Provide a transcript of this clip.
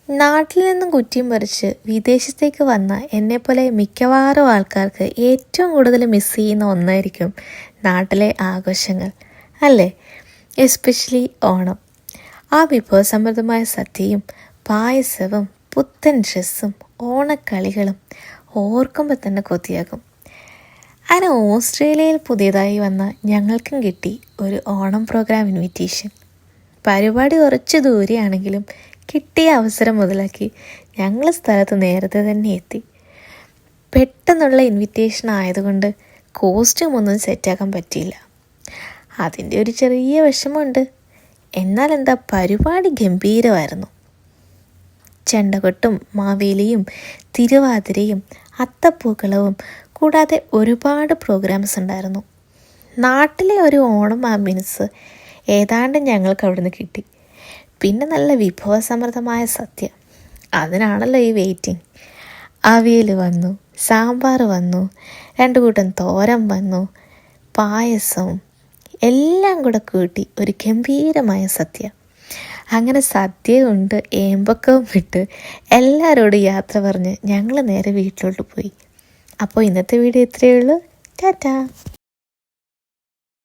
നാട്ടിൽ നിന്നും കുറ്റിയും പറിച്ച് വിദേശത്തേക്ക് വന്ന എന്നെപ്പോലെ മിക്കവാറും ആൾക്കാർക്ക് ഏറ്റവും കൂടുതൽ മിസ് ചെയ്യുന്ന ഒന്നായിരിക്കും നാട്ടിലെ ആഘോഷങ്ങൾ അല്ലേ? എസ്പെഷ്യലി ഓണം. ആ വിഭവസമൃദ്ധമായ സദ്യയും പായസവും പുത്തൻ ഡ്രസ്സും ഓണക്കളികളും ഓർക്കുമ്പോൾ തന്നെ കൊതിയാകും. അങ്ങനെ ഓസ്ട്രേലിയയിൽ പുതിയതായി വന്ന ഞങ്ങൾക്കും കിട്ടി ഒരു ഓണം പ്രോഗ്രാം ഇൻവിറ്റേഷൻ. പരിപാടി കുറച്ച് ദൂരെയാണെങ്കിലും കിട്ടിയ അവസരം മുതലാക്കി ഞങ്ങൾ സ്ഥലത്ത് നേരത്തെ തന്നെ എത്തി. പെട്ടെന്നുള്ള ഇൻവിറ്റേഷൻ ആയതുകൊണ്ട് കോസ്റ്റ്യൂം ഒന്നും സെറ്റാക്കാൻ പറ്റിയില്ല. അതിൻ്റെ ഒരു ചെറിയ വിഷമമുണ്ട്. എന്നാൽ എന്താ, പരിപാടി ഗംഭീരമായിരുന്നു. ചെണ്ടകൊട്ടും മാവേലിയും തിരുവാതിരയും അത്തപ്പൂക്കളവും കൂടാതെ ഒരുപാട് പ്രോഗ്രാംസ് ഉണ്ടായിരുന്നു. നാട്ടിലെ ഒരു ഓണം ആംബിയൻസ് ഏതാണ്ട് ഞങ്ങൾക്ക് അവിടുന്ന് കിട്ടി. പിന്നെ നല്ല വിഭവസമൃദ്ധമായ സദ്യ, അതിനാണല്ലോ ഈ വെയിറ്റിംഗ്. അവിയൽ വന്നു, സാമ്പാർ വന്നു, 2 കൂട്ടം തോരൻ വന്നു, പായസവും എല്ലാം കൂടെ കൂട്ടി ഒരു ഗംഭീരമായ സദ്യ. അങ്ങനെ സദ്യ കൊണ്ട് ഏമ്പക്കവും വിട്ട് എല്ലാവരോടും യാത്ര പറഞ്ഞ് ഞങ്ങൾ നേരെ വീട്ടിലോട്ട് പോയി. അപ്പോൾ ഇന്നത്തെ വീഡിയോ ഇത്രയേ ഉള്ളൂ. ടാറ്റാ.